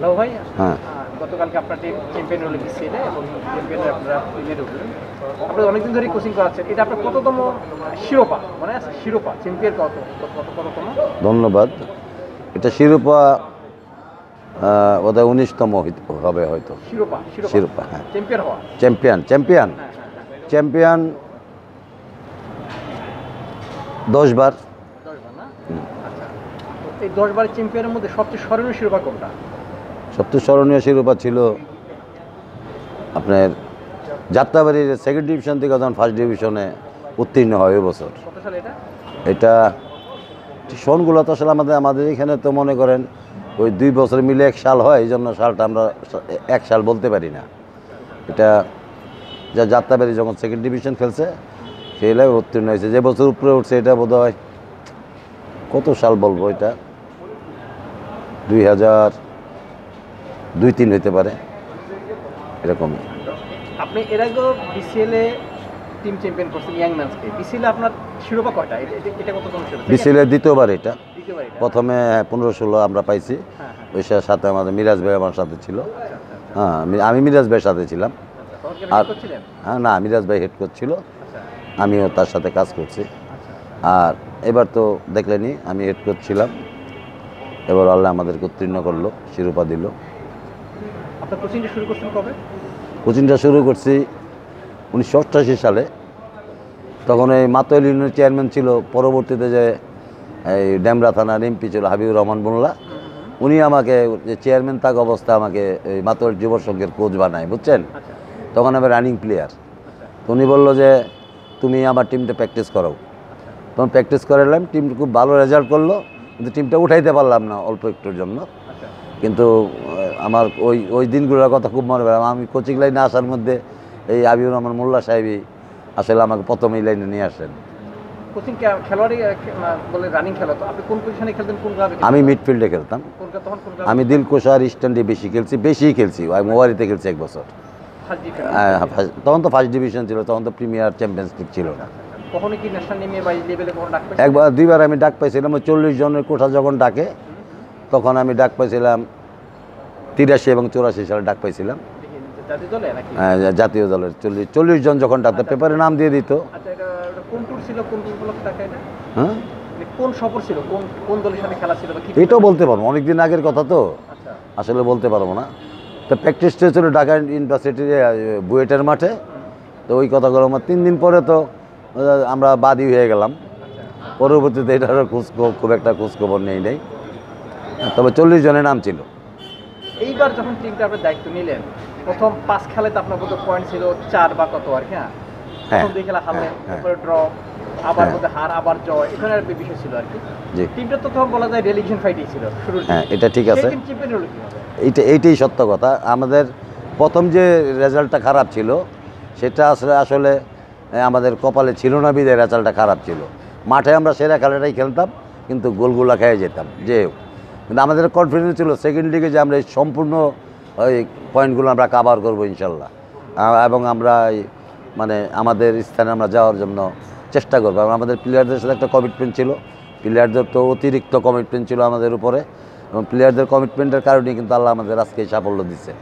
Hello ভাই। হ্যাঁ। গতকালকে আপনার টিম চ্যাম্পিয়ন হলো বিসিএল এবং চ্যাম্পিয়নে আপনারা প্রিমিয়ারে উঠলেন। আপনারা অনেকদিন ধরেই কোচিং করাচ্ছেন। এটা আপনার কততম শিরোপা? মনে আছে শিরোপা চ্যাম্পিয়ন কততম? ধন্যবাদ। এটা শিরোপা বোধহয় 19তম হবে হয়তো। শিরোপা শিরোপা, হ্যাঁ। চ্যাম্পিয়ন হওয়া। চ্যাম্পিয়ন চ্যাম্পিয়ন হ্যাঁ হ্যাঁ। চ্যাম্পিয়ন 10 বার। 10 বার না? আচ্ছা। তো এই 10 বারের চ্যাম্পিয়নের মধ্যে সবচেয়ে স্মরণীয় শিরোপা কোনটা? সবচেয়ে স্মরণীয় শিরোপা ছিল আপনার যাত্রাবাড়ির সেকেন্ড ডিভিশন থেকে যখন ফার্স্ট ডিভিশনে উত্তীর্ণ হয় ওই বছর। কত সালে এটা? এটা সনগুলো তো আসলে আমাদের এখানে তো মনে করেন ওই 2 বছর মিলে 1 সাল হয়, এই জন্য সালটা আমরা 1 সাল বলতে পারি না। এটা যা যাত্রাবাড়ি যখন সেকেন্ড ডিভিশন খেলছে সেই এলাকায় উত্তীর্ণ হয়েছে, যে বছর উপরে উঠছে এটা বোধ হয় কত সাল বলবো, এটা 2002-03 হইতে পারে এরকম। আপনি এর আগেও বিসিএল এ টিম চ্যাম্পিয়ন করছেন ইয়াং ম্যানসকে। বিসিএল আপনার শিরোপা কয়টা? এটা কততম শিরোপা? বিসিএল এর দ্বিতীয়বার এটা। দ্বিতীয়বার এটা? প্রথমে 15-16 আমরা পাইছি। হ্যাঁ হ্যাঁ। ওই সাথে আমাদের মিরাজ ভাই আমার সাথে ছিল। আচ্ছা আচ্ছা। হ্যাঁ, আমি মিরাজ ভাইয়ের সাথে ছিলাম। তখন কি আর আপনি করছিলেন? হ্যাঁ, না, মিরাজ ভাই হেড কোচ ছিল, আচ্ছা আমিও তার সাথে কাজ করছি। আচ্ছা। আর এবার তো দেখলেনি আমি হেড কোচ ছিলাম, এবার আল্লাহ আমাদেরকে উত্তীর্ণ করলো, শিরোপা দিল। আপনার কোচিংটা শুরু করছেন কবে? কোচিংটা শুরু করছি 1988 সালে। তখন এই মাতোয়াল ইউনিয়নের চেয়ারম্যান ছিল, পরবর্তীতে যে এই ডেমরা থানার এমপি ছিল হাবিবুর রহমান মোল্লা, উনি আমাকে যে চেয়ারম্যান থাকা অবস্থায় আমাকে এই মাতোয়াল যুব সংঘের কোচ বানায়, বুঝছেন। আচ্ছা তখন আমি রানিং প্লেয়ার। আচ্ছা তো উনি বললো যে তুমি আমার টিমটা প্র্যাকটিস করাও। তখন প্র্যাকটিস করালাম, টিম খুব ভালো রেজাল্ট করলো, কিন্তু টিমটা উঠাইতে পারলাম না অল্প একটুর জন্য। আচ্ছা। কিন্তু আমার ওই দিনগুলোর কথা খুব মনে পড়ে। আমি কোচিং লাইনে আসার মধ্যে এই হাবিবুর রহমান মোল্লা সাহেবই আসলে আমাকে প্রথম এই লাইনে নিয়ে আসেন। কোচিং খেলোয়াড়ই বলে রানিং খেলা, তো আপনি কোন পজিশনে খেলতেন, কোন ক্লাবে? আমি মিডফিল্ডে খেলতাম। তখন কোন ক্লাবে? আমি দিলকুশার স্ট্যান্ডে বেশি খেলছি। আমি মোবারিতে খেলছি 1 বছর। First division? তখন তো ফার্স্ট ডিভিশন ছিল, তখন তো প্রিমিয়ার চ্যাম্পিয়ন্স লিগ ছিল না। কখনো কি ন্যাশনাল নেমে বা লেভেলে কোনো ডাক পেয়েছেন? একবার 2বার আমি ডাক পাইছিলাম। 40 জনের কোঠা যখন ডাকে তখন আমি ডাক পাইছিলাম 83 এবং 84 সালে ডাক পাইছিলাম। জাতীয় দলে নাকি? জাতীয় দলের 40 জন যখন ডাকতে পেপারে নাম দিয়ে দিত। আচ্ছা, এটা কোন ট্যুর ছিল, কোন ট্যুর উপলক্ষে ডাকা এটা? হ্যাঁ, মানে কোন সফর ছিল, কোন দলের সাথে খেলা ছিল বা কি? এটাও বলতে পারবো, অনেকদিন আগের কথা তো আচ্ছা আসলে বলতে পারবো না। তো প্র্যাকটিসটা ছিল ঢাকা ইউনিভার্সিটির বুয়েটের মাঠে। তো ওই কথাগুলো আমার 3 দিন পরে তো আমরা বাদী হয়ে গেলাম। পরবর্তীতে এটার খুব একটা খোঁজখবর নেই। তবে 40 জনের নাম ছিল। এইবার যখন টিমটা আপনার দায়িত্ব নিলেন, প্রথম 5 খেলাতে আপনার কত পয়েন্ট ছিল? 4 বা কত আর কি? হ্যাঁ, প্রথম 2 খেলা হারলেন, তারপরে ড্র, আবার মধ্যে হার, আবার জয়, এখানে আর বিষয় ছিল আর কি। জি, টিমটা তো তখন বলা যায় রিলিগেশন ফাইটই ছিল শুরুর দিকে। হ্যাঁ, এটা ঠিক আছে। টিম চ্যাম্পিয়ন হলো কিভাবে? এইটাই সত্য কথা। আমাদের প্রথম যে রেজাল্টটা খারাপ ছিল সেটা আসলে আমাদের কপালে ছিল না, বিদায় রেজাল্টটা খারাপ ছিল। মাঠে আমরা সেরা খেলাটাই খেলতাম, কিন্তু গোলগুলা খেয়ে যেতাম। কিন্তু আমাদের কনফিডেন্স ছিল সেকেন্ড লিগে যে আমরা এই সম্পূর্ণ ওই পয়েন্টগুলো আমরা কাভার করবো ইনশাল্লাহ, এবং আমরা মানে আমাদের স্থানে আমরা যাওয়ার জন্য চেষ্টা করবো। এবং আমাদের প্লেয়ারদের সাথে একটা কমিটমেন্ট ছিল, প্লেয়ারদের তো অতিরিক্ত কমিটমেন্ট ছিল আমাদের উপরে, এবং প্লেয়ারদের কমিটমেন্টের কারণে কিন্তু আল্লাহ আমাদের আজকে এই সাফল্য দিচ্ছে।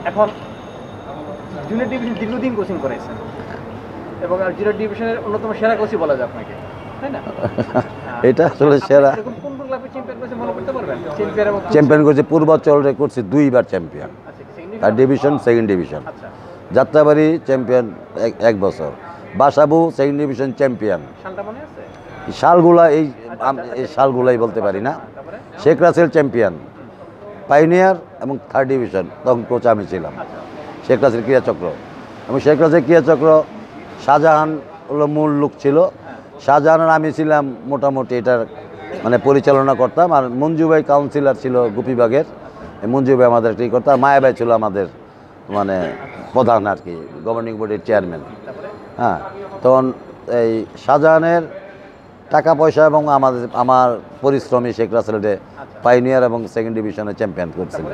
এখন জুনিয়র ডিভিশন দীর্ঘদিন কোচিং করেছেন এবং জুনিয়র ডিভিশনের অন্যতম সেরা কোচই বলা যায় আপনাকে, তাই না? এটা আসলে সেরা। কোন কোন ক্লাবে চ্যাম্পিয়ন করেছেন মনে করতে পারবেন? চ্যাম্পিয়ন করছে পূর্বাঞ্চলে, করছে 2বার চ্যাম্পিয়ন, আর ডিভিশন সেকেন্ড ডিভিশন। আচ্ছা, যাত্রাবাড়ি চ্যাম্পিয়ন 1 বছর, বাসাবু সেকেন্ড ডিভিশন চ্যাম্পিয়ন। শালটা মনে আছে? সালগুলা এই সালগুলাই বলতে পারি না। তারপরে শেখ রাসেল চ্যাম্পিয়ন, পাইনিয়ার এবং থার্ড ডিভিশন, তখন কোচ আমি ছিলাম। শেখ রাসেল ক্রীড়াচক্র, এবং শেখ রাসেল ক্রীড়াচক্র শাহজাহান হলো মূল লোক ছিল। শাহজাহানের আমি ছিলাম মোটামুটি এটার মানে পরিচালনা করতাম, আর মঞ্জু ভাই কাউন্সিলর ছিল গোপীবাগের। মঞ্জু ভাই আমাদের কী করতাম, মায়া ভাই ছিল আমাদের মানে প্রধান আর কি, গভর্নিং বডির চেয়ারম্যান। হ্যাঁ, তখন এই শাহজাহানের টাকা পয়সা এবং আমার পরিশ্রমী শেখ রাসেলকে পাইনিয়ার এবং সেকেন্ড ডিভিশনে চ্যাম্পিয়ন করছিল।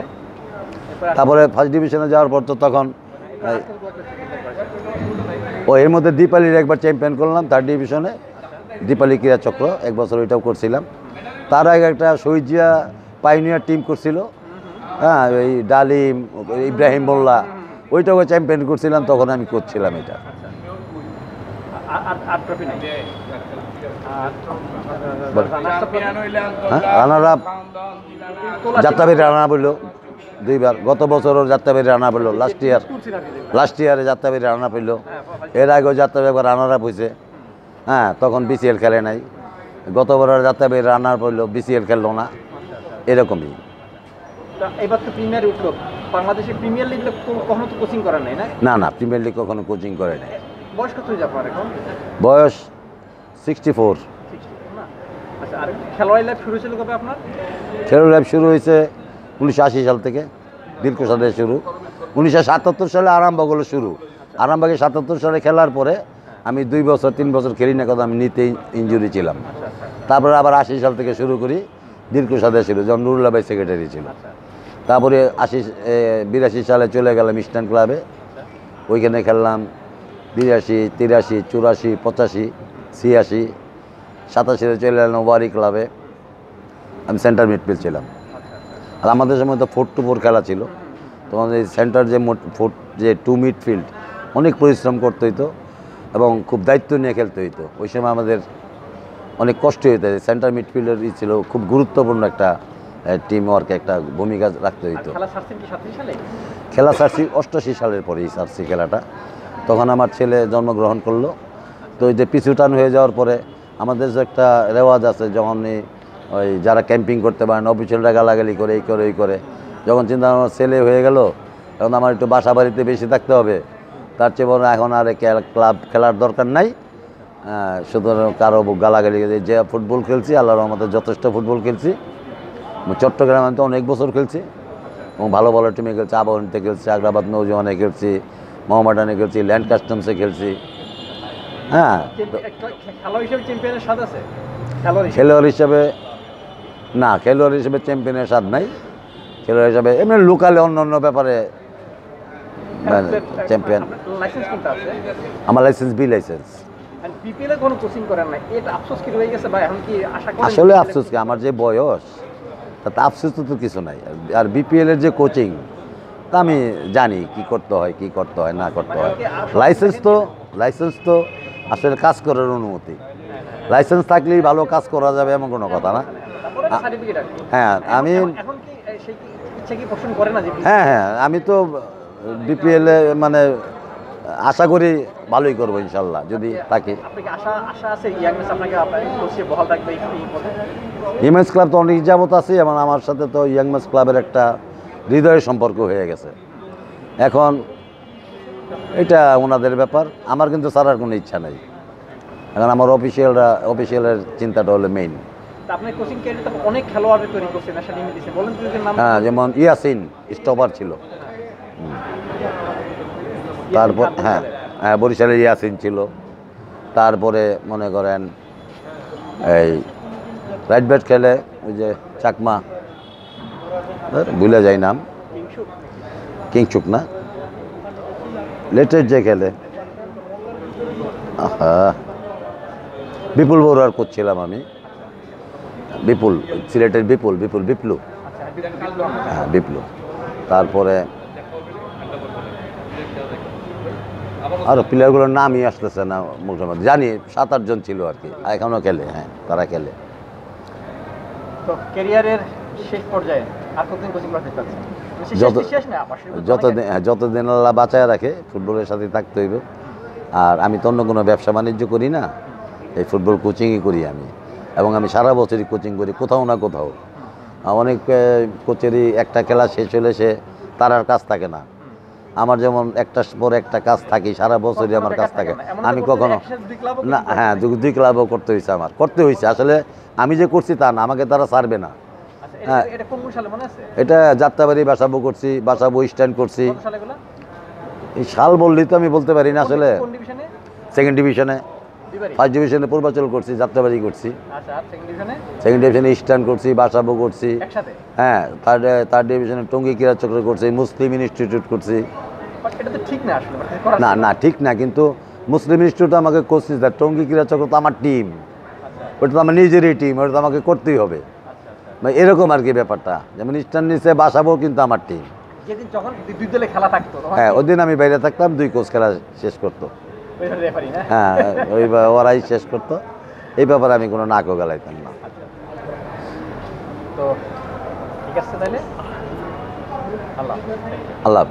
তারপরে ফার্স্ট ডিভিশনে যাওয়ার পর তো তখন এর মধ্যে দীপালির একবার চ্যাম্পিয়ন করলাম থার্ড ডিভিশনে, দীপালি ক্রীড়াচক্র 1 বছর ওইটাও করছিলাম। তার আগে একটা শহীদিয়া পাইনিয়ার টিম করছিল, হ্যাঁ, এই ডালিম, ইব্রাহিম মোল্লা, ওইটাকে চ্যাম্পিয়ন করছিলাম, তখন আমি করছিলাম এটা। রানার আপ যাত্রাবাড়ি রানা বললো 2 বার, গত বছরও যাত্রাবাড়ি রানা বললো, লাস্ট ইয়ারে যাত্রাবাড়ি রানা পেল, এর আগেও যাত্রাবাড়ি একবার রানার আপ হয়েছে, হ্যাঁ, তখন বিসিএল খেলে নাই। গতবার যাত্রাবাড়ি রানার পড়লো, বিসিএল খেললো না, এরকমই। এবার তো প্রিমিয়ার উঠলো, বাংলাদেশে প্রিমিয়ার লিগ কখনো তো কোচিং করেন নাই, না? না, প্রিমিয়ার লিগ কখনো কোচিং করে নাই। বয়স কত হয়ে যাবে এখন? বয়স 64। আচ্ছা, আর খেলোয়াড়ি লাইফ শুরু ছিল কবে আপনার? খেলোয়াড়ি লাইফ শুরু হয়েছে 1980 সাল থেকে, দীর্ঘসাদে শুরু। 1977 সালে আরামবাগ শুরু। আরামবাগে 77 সালে খেলার পরে আমি 2 বছর 3 বছর খেলি না, কথা আমি নিতেই ইনজুরি ছিলাম। তারপরে আবার 80 সাল থেকে শুরু করি, দীর্ঘসাদে শুরু, যখন নুরুল্লাহ ভাই সেক্রেটারি ছিল। তারপরে 82 সালে চলে গেলাম ইস্টার্ন ক্লাবে, ওইখানে খেললাম 82, 83, 84, 85, 86, 87 চলে গেলাম ওয়ারি ক্লাবে, আমি সেন্টার মিডফিল্ড ছিলাম। আর আমাদের সময় তো 4-2-4 খেলা ছিল, তখন এই সেন্টার যে 2 মিডফিল্ড অনেক পরিশ্রম করতে হইতো এবং খুব দায়িত্ব নিয়ে খেলতে হইতো। ওই সময় আমাদের অনেক কষ্ট হইতো। সেন্টার মিডফিল্ডের ছিল খুব গুরুত্বপূর্ণ একটা টিম ওয়ার্কে একটা ভূমিকা রাখতে হইতো। খেলা ছাড়ছি 88 সালের পরেই ছাড়ছি খেলাটা, তখন আমার ছেলে জন্মগ্রহণ করলো। তো ওই যে পিছুটান হয়ে যাওয়ার পরে আমাদের যে একটা রেওয়াজ আছে, যখন ওই যারা ক্যাম্পিং করতে পারেন অফিসিয়ালরা গালাগালি করে এই করে, যখন চিন্তা আমার ছেলে হয়ে গেল, এখন আমার একটু বাসা বাড়িতে বেশি থাকতে হবে, তার চেয়ে বড় এখন আর ক্লাব খেলার দরকার নাই, সুতরাং কারো গালাগালি যে ফুটবল খেলছি, আল্লাহর রহমতে যথেষ্ট ফুটবল খেলছি। চট্টগ্রামে আমি তো অনেক বছর খেলছি এবং ভালো ভালো টিমে খেলছি, আবাহনীতে খেলছি, আগ্রাবাদ নৌজওয়ানে খেলছি, মোহামেডানে খেলছি, ল্যান্ড কাস্টমসে খেলছি। হ্যাঁ, খেলোয়াড় হিসাবে না, খেলোয়াড় হিসেবে চ্যাম্পিয়নের স্বাদ নাই। খেলোয়াড় হিসাবে এমনি লোকালে অন্য অন্য ব্যাপারে চ্যাম্পিয়ন। আমার লাইসেন্স বি লাইসেন্স। আসলে আফসোস কি, আমার যে বয়স তাতে আফসোস তো কিছু নাই। আর বিপিএলের যে কোচিং, তা আমি জানি কি করতে হয় না করতে হয়। লাইসেন্স তো আসলে কাজ করার অনুমতি, লাইসেন্স থাকলেই ভালো কাজ করা যাবে এমন কোনো কথা না। হ্যাঁ, হ্যাঁ, আমি তো বিপিএলে মানে আশা করি ভালোই করবো ইনশাল্লাহ, যদি থাকি। ইয়াংম্যান্স ক্লাব তো অনেক যাবত আছে এবং আমার সাথে তো ইয়াংম্যান্স ক্লাবের একটা হৃদয়ের সম্পর্ক হয়ে গেছে। এখন এটা ওনাদের ব্যাপার, আমার কিন্তু ছাড়ার কোনো ইচ্ছা নেই। এখন আমার অফিসিয়ালের চিন্তাটা হলো মেইন। হ্যাঁ, যেমন ইয়াসিন স্টপার ছিল, তারপর হ্যাঁ বরিশালের ইয়াসিন ছিল, তারপরে মনে করেন এই রাইট ব্যাট খেলে ওই যে চাকমা, ভুলে যায় নাম, কিংসুক না, লেটেস্ট যে খেলে, বিপুল বড়ুয়ার করছিলাম আমি, বিপুল, সিলেটের বিপ্লু, হ্যাঁ বিপ্লু। তারপরে আরও প্লেয়ারগুলোর নামই আসতেছে না মোটামুটি, জানি 7-8 জন ছিল আর কি, এখনও খেলে, হ্যাঁ তারা খেলে। তো ক্যারিয়ারের শেষ পর্যায়ে আর কতদিন কোচিং করতে চাচ্ছেন? যতদিন আল্লাহ বাঁচায় রাখে ফুটবলের সাথে থাকতে হইব। আর আমি তো অন্য কোনো ব্যবসা বাণিজ্য করি না, এই ফুটবল কোচিংই করি আমি, এবং আমি সারা বছরই কোচিং করি কোথাও না কোথাও। অনেক কোচেরই একটা খেলা শেষ হলে তার আর কাজ থাকে না, আমার যেমন একটার পর একটা কাজ থাকি, সারা বছরই আমার কাজ থাকে। আমি কখনো না, হ্যাঁ 2 ক্লাবও করতে হয়েছে আসলে, আমি যে করছি তা না, আমাকে তারা ছাড়বে না। হ্যাঁ, এটা যাত্রাবাড়ি বাসাবো করছি, বাসাবো স্ট্যান্ড করছি। এই সাল বললেই তো আমি বলতে পারি না আসলে। সেকেন্ড ডিভিশনে, ফার্স্ট ডিভিশনে পূর্বাচল করছি, যাত্রাবাড়ি করছি, সেকেন্ড ডিভিশনে স্ট্যান্ড করছি, বাসাবো করছি, হ্যাঁ থার্ড ডিভিশনে টঙ্গী ক্রীড়া চক্র করছি, মুসলিম ইনস্টিটিউট করছি। না ঠিক না, কিন্তু মুসলিম ইনস্টিটিউট আমাকে কোচিং, টঙ্গী ক্রীড়া চক্র তো আমার টিম, ওটা তো আমার নিজেরই টিম, ওটা তো আমাকে করতেই হবে। মানে এরকম আর কি ব্যাপারটা, যেমন ইস্টার্ন নিচে বাসাবো কিন্তু আমার টিম। যেদিন যখন দুই দলে খেলা থাকতো তখন হ্যাঁ, ওদিন আমি বাইরে থাকতাম, 2 কোচ খেলা শেষ করতো। ওই রেফারি না? হ্যাঁ, ওরাই শেষ করতো। এই ব্যাপারে আমি কোনো নাকও গালাইতাম না। আচ্ছা। তো ঠিক আছে তাহলে, আল্লাহ হাফেজ। আল্লাহ